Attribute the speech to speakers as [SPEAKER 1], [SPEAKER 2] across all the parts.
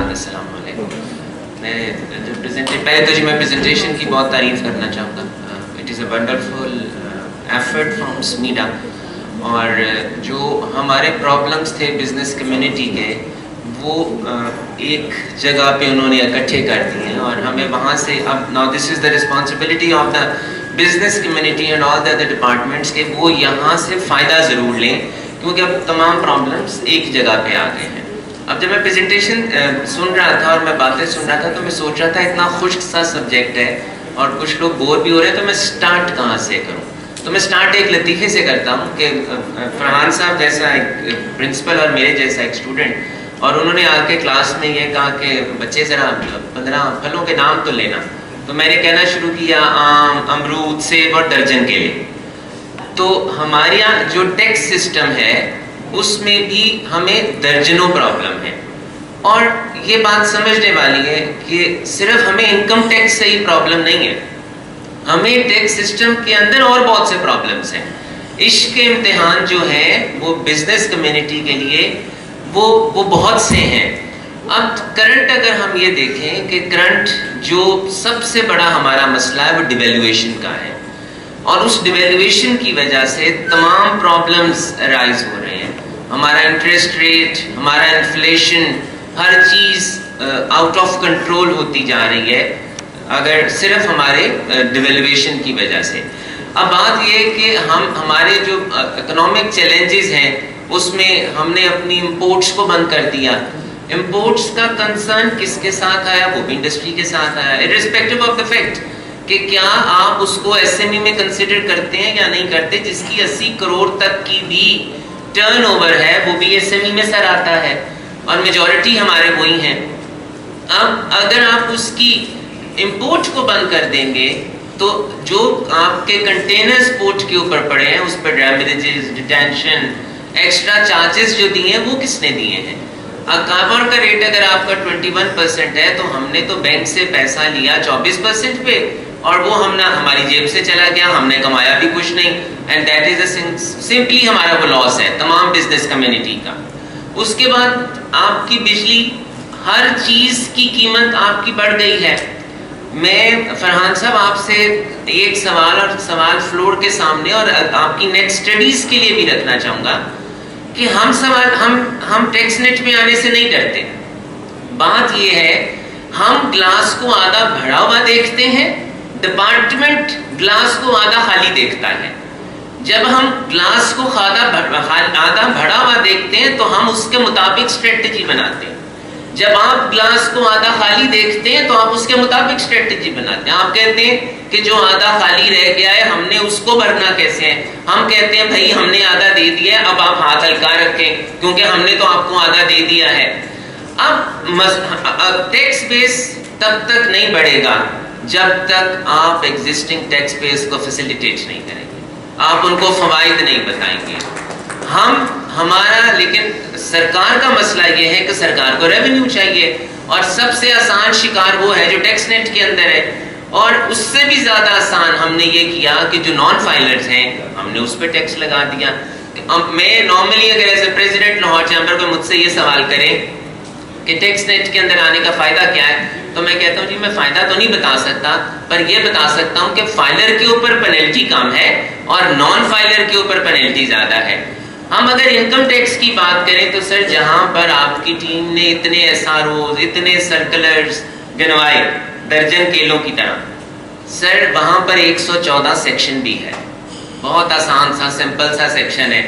[SPEAKER 1] السلام علیکم. پہلے تو میں پریزنٹیشن کی بہت تعریف کرنا چاہوں گا. It is a wonderful effort from SMEDA. اور جو ہمارے پرابلمس تھے بزنس کمیونٹی کے وہ ایک جگہ پہ انہوں نے اکٹھے کر دیے ہیں اور ہمیں وہاں سے اب now this is the responsibility of the business community and all the other departments کہ وہ یہاں سے فائدہ ضرور لیں کیونکہ اب تمام پرابلمس ایک جگہ پہ آ گئے ہیں. اب جب میں پریزنٹیشن سن رہا تھا اور میں باتیں سن رہا تھا تو میں سوچ رہا تھا اتنا خشک سا سبجیکٹ ہے اور کچھ لوگ بور بھی ہو رہے ہیں تو میں سٹارٹ کہاں سے کروں. تو میں سٹارٹ ایک لطیفے سے کرتا ہوں کہ فرحان صاحب جیسا ایک پرنسپل اور میرے جیسا ایک اسٹوڈنٹ اور انہوں نے آ کے کلاس میں یہ کہا کہ بچے ذرا 15 پھلوں کے نام تو لینا. تو میں نے کہنا شروع کیا آم, امرود, سیب اور درجن کے لیے. تو ہمارے یہاں جو ٹیکس سسٹم ہے اس میں بھی ہمیں درجنوں پرابلم ہے اور یہ بات سمجھنے والی ہے کہ صرف ہمیں انکم ٹیکس سے ہی پرابلم نہیں ہے, ہمیں ٹیکس سسٹم کے اندر اور بہت سے پرابلمس ہیں. عشق کے امتحان جو ہیں وہ بزنس کمیونٹی کے لیے وہ بہت سے ہیں. اب کرنٹ اگر ہم یہ دیکھیں کہ کرنٹ جو سب سے بڑا ہمارا مسئلہ ہے وہ ڈیویلویشن کا ہے اور اس ڈیویلویشن کی وجہ سے تمام پرابلمس رائز ہو رہے ہیں. ہمارا انٹرسٹ ریٹ, ہمارا انفلیشن, ہر چیز آؤٹ آف کنٹرول ہوتی جا رہی ہے اگر صرف ہمارے ڈیویلویشن کی وجہ سے. اب بات یہ ہے کہ ہمارے جو اکنامک چیلنجز ہیں اس میں ہم نے اپنی امپورٹس کو بند کر دیا. امپورٹس کا کنسرن کس کے ساتھ آیا؟ وہ بھی انڈسٹری کے ساتھ آیا, irrespective آف دا فیکٹ کہ کیا آپ اس کو ایس ایم ای میں کنسیڈر کرتے ہیں یا نہیں کرتے. جس کی 80 کروڑ تک کی بھی ٹرن اوور ہے وہ بھی ایس ایم ای میں سر آتا ہے اور میجورٹی ہمارے وہی ہیں. اب اگر آپ اس کی امپورٹ کو بند کر دیں گے تو جو آپ کے کنٹینرز پورٹ کے اوپر پڑے ہیں اس پر ڈیمیجز, ڈیٹینشن, ایکسٹرا چارجز جو دیے ہیں وہ کس نے دیے ہیں؟ کاربن کا ریٹ اگر آپ کا 21% ہے تو ہم نے تو بینک سے پیسہ لیا 24% پہ اور وہ ہماری جیب سے چلا گیا, ہم نے کمایا بھی کچھ نہیں. اینڈ دیٹ از سمپلی ہمارا وہ لاس ہے تمام بزنس کمیونٹی کا. اس کے بعد آپ کی بجلی, ہر چیز کی قیمت آپ کی بڑھ گئی ہے. میں فرحان صاحب آپ سے ایک سوال فلور کے سامنے اور آپ کی نیکسٹ اسٹڈیز کے لیے بھی رکھنا چاہوں گا کہ ہم ٹیکس نیٹ میں آنے سے نہیں ڈرتے. بات یہ ہے ہم گلاس کو آدھا بھرا ہوا دیکھتے ہیں, ڈپارٹمنٹ گلاس کو آدھا خالی دیکھتا ہے. جب ہم گلاس کو آدھا بھرا ہوا دیکھتے ہیں تو ہم اس کے مطابق اسٹریٹجی بناتے ہیں. جب آپ گلاس کو آدھا خالی دیکھتے ہیں تو آپ اس کے مطابق اسٹریٹجی بناتے ہیں. آپ کہتے ہیں کہ جو آدھا خالی رہ گیا ہے ہم نے اس کو بھرنا کیسے ہے؟ ہم کہتے ہیں بھائی ہم نے آدھا دے دیا ہے, اب آپ ہاتھ ہلکا رکھیں کیونکہ ہم نے تو آپ کو آدھا دے دیا ہے. اب ٹیکس بیس تب تک نہیں بڑھے گا جب تک آپ ایگزسٹنگ ٹیکس بیس کو فیسیلیٹیٹ نہیں کریں گے, آپ ان کو فوائد نہیں بتائیں گے. لیکن سرکار کا مسئلہ یہ ہے کہ سرکار کو ریونیو چاہیے اور سب سے آسان شکار وہ ہے جو ٹیکس نیٹ کے اندر ہے. اور اس سے بھی زیادہ آسان ہم نے یہ کیا کہ جو نان فائلرز ہیں ہم نے اس پہ ٹیکس لگا دیا. میں نارملی اگر as a president Lahore chamber کو مجھ سے یہ سوال کریں کہ ٹیکس نیٹ کے اندر آنے کا فائدہ کیا ہے تو میں کہتا ہوں جی میں فائدہ تو نہیں بتا سکتا پر یہ بتا سکتا ہوں کہ فائلر کے اوپر پینلٹی کم ہے اور نان فائلر کے اوپر پینلٹی زیادہ ہے. ہم اگر انکم ٹیکس کی بات کریں تو سر جہاں پر آپ کی ٹیم نے اتنے ایس آر اوز, اتنے سرکلرز گنوائے درجن کیلوں کی طرح, سر وہاں پر 114 سیکشن بھی ہے. بہت آسان سا سمپل سا سیکشن ہے.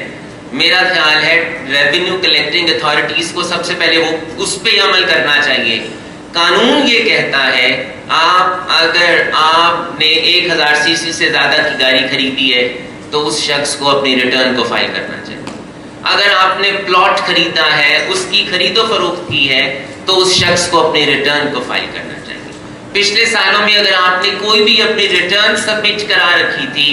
[SPEAKER 1] میرا خیال ہے ریونیو کلیکٹنگ اتھارٹیز کو سب سے پہلے وہ اس پہ عمل کرنا چاہیے. قانون یہ کہتا ہے اگر آپ نے 1000 سی سی سے زیادہ کی گاڑی خریدی ہے تو اس شخص کو اپنی ریٹرن کو فائل کرنا چاہیے. اگر آپ نے پلاٹ خریدا ہے, اس کی خرید و فروخت کی ہے تو اس شخص کو اپنی ریٹرن کو فائل کرنا چاہیے. پچھلے سالوں میں اگر آپ نے کوئی بھی اپنی ریٹرن سبمٹ کرا رکھی تھی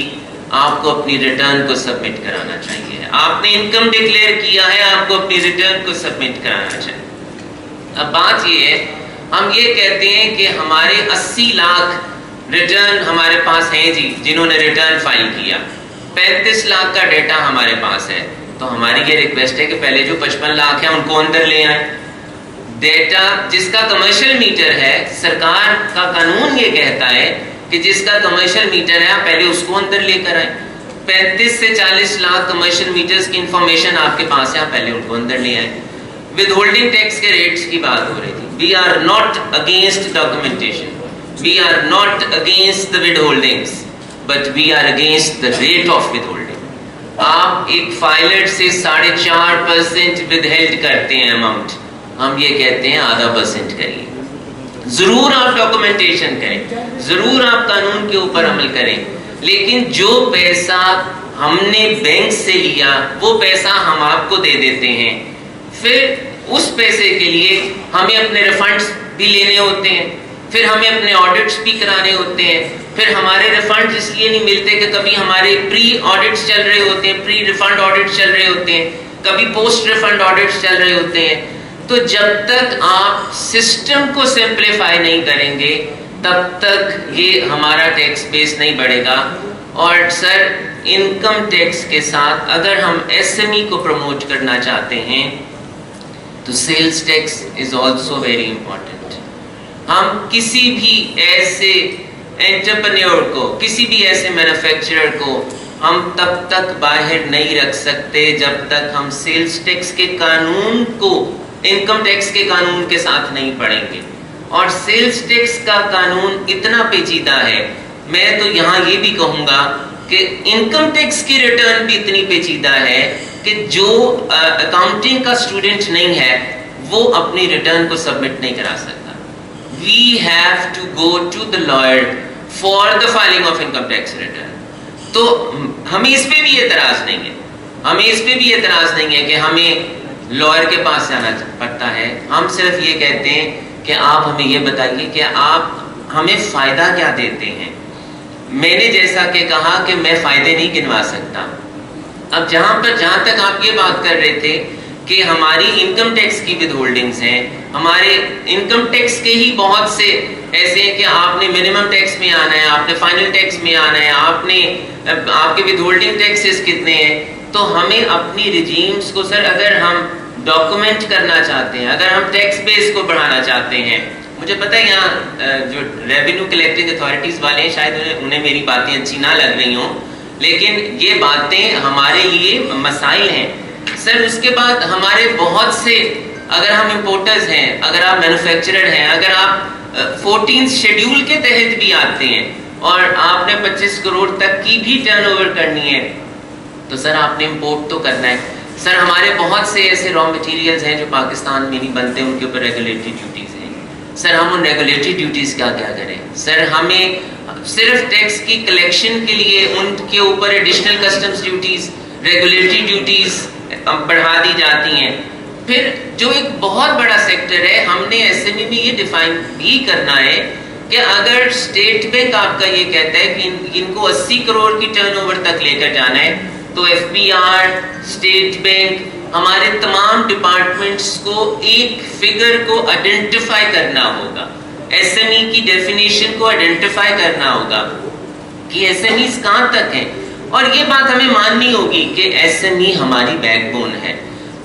[SPEAKER 1] آپ کو اپنی ریٹرن کو سبمٹ کرانا چاہیے. آپ نے انکم ڈکلیئر کیا ہے آپ کو اپنی ریٹرن کو سبمٹ کرانا چاہیے. اب بات یہ ہے ہم یہ کہتے ہیں کہ ہمارے 80 لاکھ ریٹرن ہمارے پاس ہیں جی جنہوں نے ریٹرن فائل کیا, 35 لاکھ کا ڈیٹا ہمارے پاس ہے. تو ہماری یہ ریکویسٹ ہے کہ پہلے جو 55 لاکھ ہیں ان کو اندر لے آئیں. ڈیٹا جس کا کمرشل میٹر ہے, سرکار کا قانون یہ کہتا ہے کہ جس کا کمرشل میٹر ہے آپ پہلے اس کو اندر لے کر آئیں. 35 سے 40 لاکھ کمرشل میٹرز کی انفارمیشن آپ کے پاس ہے, آپ پہلے ان کو اندر لے آئیں. ود ہولڈنگ ٹیکس کے ریٹس کی بات ہو رہی تھی. We are not against documentation, we are not against the withholdings, but we are against the rate of withholding. آپ ایک فائلر سے 4.5% ود ہیلڈ کرتے ہیں اماؤنٹ, ہم یہ کہتے ہیں 0.5% کریے. ضرور آپ ڈاکومنٹیشن کریں, ضرور آپ قانون کے اوپر عمل کریں, لیکن جو پیسہ ہم نے بینک سے لیا وہ پیسہ ہم آپ کو دے دیتے ہیں, پھر اس پیسے کے لیے ہمیں اپنے ریفنڈز بھی لینے ہوتے ہیں, پھر ہمیں اپنے آڈٹس بھی کرانے ہوتے ہیں, پھر ہمارے ریفنڈ اس لیے نہیں ملتے کہ کبھی ہمارے پری آڈٹس چل رہے ہوتے ہیں, پری ریفنڈ آڈٹس چل رہے ہوتے ہیں, کبھی پوسٹ ریفنڈ آڈٹس چل رہے ہوتے ہیں. تو جب تک آپ سسٹم کو سمپلیفائی نہیں کریں گے تب تک یہ ہمارا ٹیکس بیس نہیں بڑھے گا. اور سر انکم ٹیکس کے ساتھ اگر ہم ایس ایم ای کو پروموٹ کرنا چاہتے ہیں تو sales tax is also very important. ہم کسی بھی ایسے انٹرپرینور کو, کسی بھی ایسے مینوفیکچرر کو ہم تب تک باہر نہیں رکھ سکتے جب تک ہم سیلز ٹیکس کے قانون کو انکم ٹیکس کے قانون کے ساتھ نہیں پڑھیں گے. اور سیلز ٹیکس کا قانون اتنا پیچیدہ ہے, میں تو یہاں یہ بھی کہوں گا کہ انکم ٹیکس کی ریٹرن بھی اتنی پیچیدہ ہے کہ جو اکاؤنٹنگ کا اسٹوڈنٹ نہیں ہے وہ اپنی ریٹرن کو سبمٹ نہیں کرا سکتا. We have to go to the lawyer for the filing of income tax return. تو ہمیں اس پہ بھی اعتراض نہیں ہے, ہمیں اس پہ بھی اعتراض نہیں ہے کہ ہمیں لائر کے پاس جانا پڑتا ہے. ہم صرف یہ کہتے ہیں کہ آپ ہمیں یہ بتائیے کہ آپ ہمیں فائدہ کیا دیتے ہیں. میں نے جیسا کہ کہا کہ میں فائدے نہیں گنوا سکتا. اب جہاں تک آپ یہ بات کر رہے تھے کہ ہماری انکم ٹیکس کی ود ہولڈنگز ہیں, ہمارے انکم ٹیکس کے ہی بہت سے ایسے ہیں کہ آپ نے منیمم ٹیکس میں آنا ہے, آپ نے فائنل ٹیکس میں آنا ہے, آپ کے ود ہولڈنگ ٹیکسز کتنے ہیں. تو ہمیں اپنی رجیمز کو سر اگر ہم ڈاکومنٹ کرنا چاہتے ہیں, اگر ہم ٹیکس بیس کو بڑھانا چاہتے ہیں, مجھے پتہ ہے یہاں جو ریونیو کلیکٹنگ اتھارٹیز والے ہیں شاید انہیں میری باتیں اچھی نہ لگ رہی ہوں, لیکن یہ باتیں ہمارے لیے مسائل ہیں. سر اس کے بعد ہمارے بہت سے, اگر ہم امپورٹرز ہیں, اگر آپ مینوفیکچرر ہیں, اگر آپ 14 شیڈیول کے تحت بھی آتے ہیں اور آپ نے 25 کروڑ تک کی بھی ٹرن اوور کرنی ہے تو سر آپ نے امپورٹ تو کرنا ہے. سر ہمارے بہت سے ایسے را مٹیریلز ہیں جو پاکستان میں نہیں بنتے, ان کے اوپر ریگولیٹری ڈیوٹیز ہیں. سر ہم ان ریگولیٹری ڈیوٹیز کیا کریں. سر ہمیں صرف ٹیکس کی کلیکشن کے لیے ان کے اوپر additional customs duties, regulatory duties بڑھا دی جاتی ہیں. پھر جو ایک بہت بڑا سیکٹر ہے, ہم نے ایسے میں بھی یہ ڈیفائن بھی کرنا ہے کہ اگر اسٹیٹ بینک آپ کا یہ کہتا ہے کہ ان کو 80 کروڑ کی ٹرن اوور تک لے کر جانا ہے, تو F B R, state bank, ہمارے تمام ڈپارٹمنٹس کو ایک فگر کو آئیڈینٹیفائی کرنا ہوگا, ایس ایم ای کی ڈیفینیشن کو آئیڈینٹیفائی کرنا ہوگا کہ ایس ایم ایز کہاں تک ہیں. اور یہ بات ہمیں ماننی ہوگی کہ ایس ایم ای ہماری بیک بون ہے.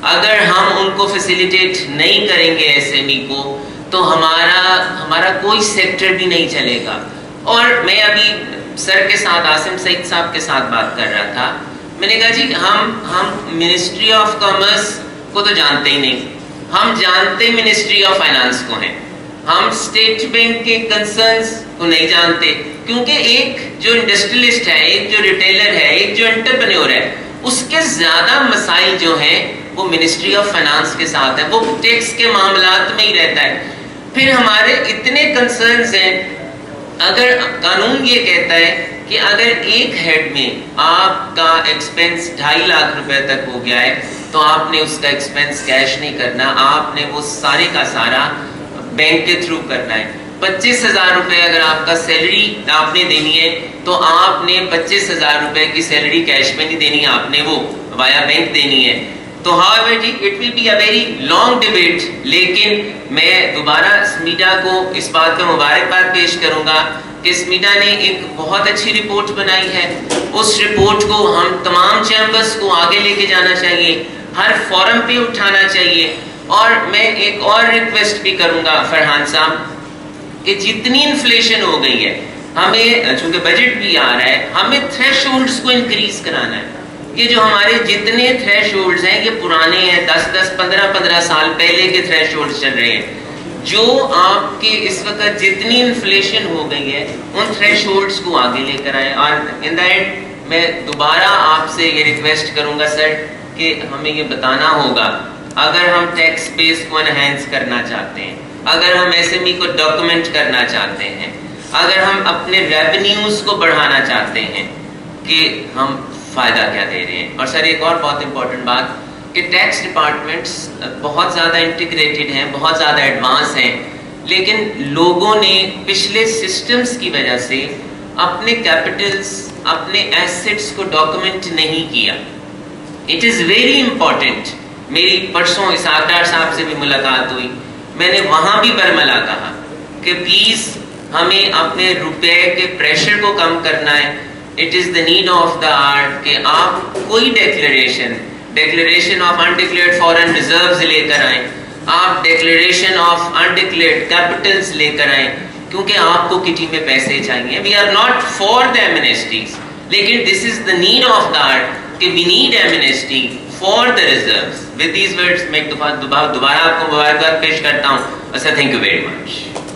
[SPEAKER 1] اگر ہم ان کو فیسیلیٹیٹ نہیں کریں گے ایس ایم ای کو تو ہمارا کوئی سیکٹر بھی نہیں چلے گا. اور میں ابھی سر کے ساتھ, عاصم سعید صاحب کے ساتھ بات کر رہا تھا, میں نے کہا جی ہم منسٹری آف کامرس کو تو جانتے ہی نہیں, ہم جانتے منسٹری آف فائنانس کو ہیں, ہم اسٹیٹ بینک کے کنسرنز کو نہیں جانتے, کیونکہ ایک جو انڈسٹریلسٹ ہے, ایک جو ریٹیلر ہے, ایک جو انٹرپرینور ہے, اس کے زیادہ مسائل جو ہیں وہ منسٹری آف فائنانس کے ساتھ ہے, وہ ٹیکس کے معاملات میں ہی رہتا ہے. پھر ہمارے اتنے کنسرنز ہیں, اگر قانون یہ کہتا ہے کہ اگر ایک ہیڈ میں آپ کا ایکسپینس 2.5 لاکھ روپے تک ہو گیا ہے تو آپ نے اس کا ایکسپینس کیش نہیں کرنا, آپ نے وہ سارے کا سارا بینک کے تھرو کرنا ہے. 25,000 روپے اگر آپ کا سیلری آپ نے دینی ہے تو آپ نے 25,000 روپے کی سیلری کیش میں نہیں دینی, آپ نے وہ وایا بینک دینی ہے. تو however G it will be a very long debate, لیکن میں دوبارہ سمیڈا کو اس بات کا مبارکباد پیش کروں گا کہ سمیڈا نے ایک بہت اچھی رپورٹ بنائی ہے. اس رپورٹ کو ہم تمام چیمبرز کو آگے لے کے جانا چاہیے, ہر فورم پہ اٹھانا چاہیے. اور میں ایک اور ریکویسٹ بھی کروں گا فرحان صاحب کہ جتنی انفلیشن ہو گئی ہے, ہمیں چونکہ بجٹ بھی آ رہا ہے, ہمیں تھریش ہولڈس کو انکریز کرانا ہے. کہ جو ہمارے جتنے تھریش ہولڈز ہیں یہ پرانے ہیں, 10 15 سال پہلے کے تھریش ہولڈز چل رہے ہیں. جو آپ کے اس وقت جتنی انفلیشن ہو گئی ہے ان تھریش ہولڈز کو آگے لے کر آئیں. اور ان دا اینڈ میں دوبارہ آپ سے یہ ریکویسٹ کروں گا سر کہ ہمیں یہ بتانا ہوگا, اگر ہم ٹیکس بیس کو انہینس کرنا چاہتے ہیں, اگر ہم ایس ایم ای کو ڈاکومنٹ کرنا چاہتے ہیں, اگر ہم اپنے ریونیوز کو بڑھانا چاہتے ہیں, کہ ہم فائدہ کیا دے رہے ہیں. اور سر ایک اور بہت امپورٹنٹ بات کہ ٹیکس ڈپارٹمنٹس بہت زیادہ انٹیگریٹڈ ہیں, بہت زیادہ ایڈوانس ہیں, لیکن لوگوں نے پچھلے سسٹمز کی وجہ سے اپنے کیپٹلز, اپنے ایسٹس کو ڈاکومنٹ نہیں کیا. It is very important. میری پرسوں اسحاق ڈار صاحب سے بھی ملاقات ہوئی, میں نے وہاں بھی برملا کہا کہ پلیز ہمیں اپنے روپے کے پریشر کو کم کرنا ہے. It is the need of the art کہ آپ کوئی declaration of undeclared foreign reserves لے کر آئیں, آپ ڈیکلیریشن آف انڈکلیئرڈ کیپٹلز لے کر آئیں, کیونکہ آپ کو کٹی میں پیسے چاہیے. We are not for the amnesties, لیکن this is the need of the art کہ we need amnesty for the reserves. With these words میں دوبارہ آپ کو مبارکباد پیش کرتا ہوں. Thank you very much.